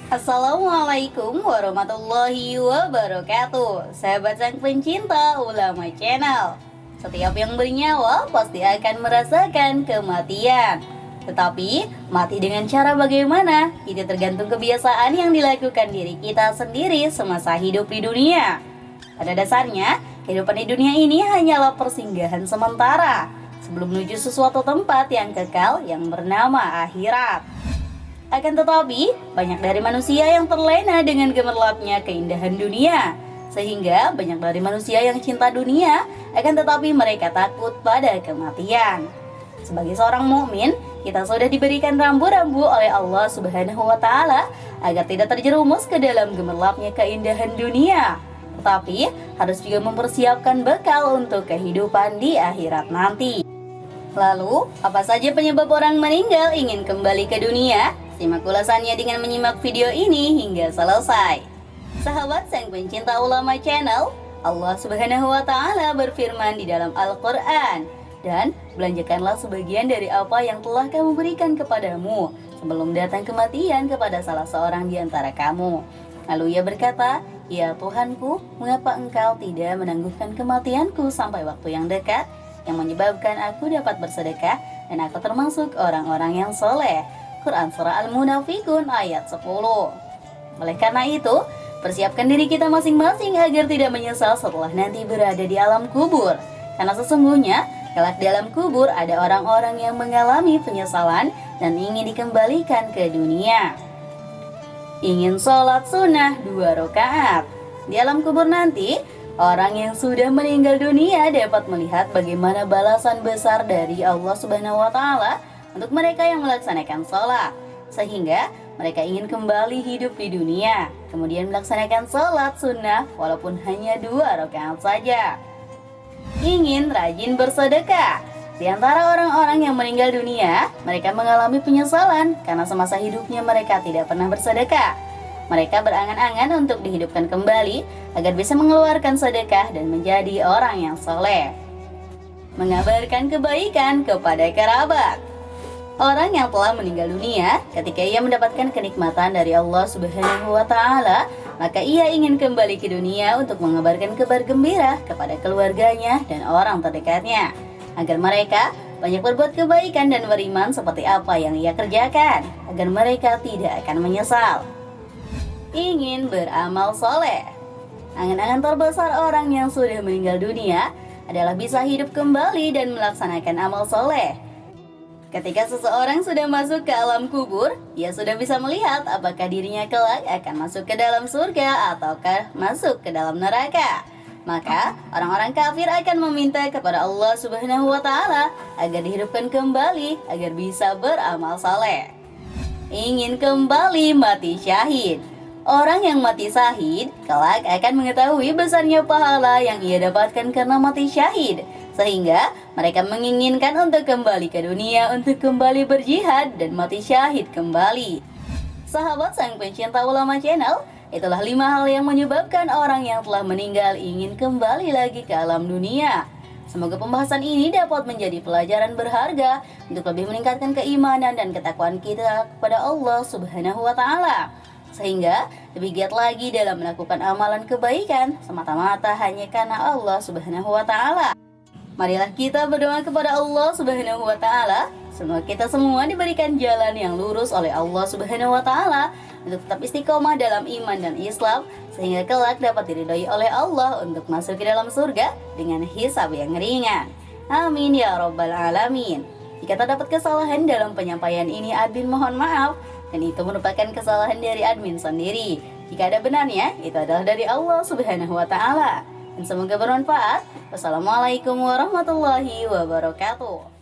Assalamualaikum warahmatullahi wabarakatuh. Sahabat sang pencinta ulama channel, setiap yang bernyawa pasti akan merasakan kematian. Tetapi mati dengan cara bagaimana? Itu tergantung kebiasaan yang dilakukan diri kita sendiri semasa hidup di dunia. Pada dasarnya, kehidupan di dunia ini hanyalah persinggahan sementara sebelum menuju sesuatu tempat yang kekal yang bernama akhirat. Akan tetapi, banyak dari manusia yang terlena dengan gemerlapnya keindahan dunia. Sehingga banyak dari manusia yang cinta dunia, akan tetapi mereka takut pada kematian. Sebagai seorang mukmin, kita sudah diberikan rambu-rambu oleh Allah Subhanahu wa taala agar tidak terjerumus ke dalam gemerlapnya keindahan dunia. Tetapi harus juga mempersiapkan bekal untuk kehidupan di akhirat nanti. Lalu, apa saja penyebab orang meninggal ingin kembali ke dunia? Simak ulasannya dengan menyimak video ini hingga selesai. Sahabat sang pencinta ulama channel, Allah Subhanahu wa taala berfirman di dalam Al-Qur'an, "Dan belanjakanlah sebagian dari apa yang telah kamu berikan kepadamu sebelum datang kematian kepada salah seorang di antara kamu." Lalu ia berkata, "Ya Tuhanku, mengapa engkau tidak menangguhkan kematianku sampai waktu yang dekat yang menyebabkan aku dapat bersedekah dan aku termasuk orang-orang yang soleh." Quran Surah Al-Munafikun ayat 10. Oleh karena itu, persiapkan diri kita masing-masing agar tidak menyesal setelah nanti berada di alam kubur. Karena sesungguhnya, kelak di alam kubur ada orang-orang yang mengalami penyesalan dan ingin dikembalikan ke dunia. Ingin sholat sunnah 2 rakaat. Di alam kubur nanti, orang yang sudah meninggal dunia dapat melihat bagaimana balasan besar dari Allah Subhanahu wa taala untuk mereka yang melaksanakan sholat, sehingga mereka ingin kembali hidup di dunia, kemudian melaksanakan sholat sunnah walaupun hanya 2 rakaat saja. Ingin rajin bersedekah. Di antara orang-orang yang meninggal dunia, mereka mengalami penyesalan karena semasa hidupnya mereka tidak pernah bersedekah. Mereka berangan-angan untuk dihidupkan kembali agar bisa mengeluarkan sedekah dan menjadi orang yang soleh. Mengabarkan kebaikan kepada kerabat. Orang yang telah meninggal dunia, ketika ia mendapatkan kenikmatan dari Allah Subhanahu wa taala, maka ia ingin kembali ke dunia untuk mengabarkan kabar gembira kepada keluarganya dan orang terdekatnya, agar mereka banyak berbuat kebaikan dan beriman seperti apa yang ia kerjakan, agar mereka tidak akan menyesal. Ingin beramal soleh. Angan-angan terbesar orang yang sudah meninggal dunia adalah bisa hidup kembali dan melaksanakan amal soleh. Ketika seseorang sudah masuk ke alam kubur, ia sudah bisa melihat apakah dirinya kelak akan masuk ke dalam surga ataukah masuk ke dalam neraka. Maka orang-orang kafir akan meminta kepada Allah Subhanahu wa taala agar dihidupkan kembali agar bisa beramal saleh. Ingin kembali mati syahid. Orang yang mati syahid kelak akan mengetahui besarnya pahala yang ia dapatkan karena mati syahid, sehingga mereka menginginkan untuk kembali ke dunia untuk kembali berjihad dan mati syahid kembali. Sahabat sang pencinta ulama channel, itulah 5 hal yang menyebabkan orang yang telah meninggal ingin kembali lagi ke alam dunia. Semoga pembahasan ini dapat menjadi pelajaran berharga untuk lebih meningkatkan keimanan dan ketakwaan kita kepada Allah Subhanahu wa taala, sehingga lebih giat lagi dalam melakukan amalan kebaikan semata-mata hanya karena Allah Subhanahu wa taala. Marilah kita berdoa kepada Allah Subhanahu wa taala, semoga kita semua diberikan jalan yang lurus oleh Allah Subhanahu wa taala untuk tetap istiqomah dalam iman dan Islam, sehingga kelak dapat diridhoi oleh Allah untuk masuk ke dalam surga dengan hisab yang ringan. Amin ya rabbal alamin. Jika terdapat kesalahan dalam penyampaian ini, admin mohon maaf, dan itu merupakan kesalahan dari admin sendiri. Jika ada benarnya, itu adalah dari Allah Subhanahu wa taala. Dan semoga bermanfaat. Wassalamualaikum warahmatullahi wabarakatuh.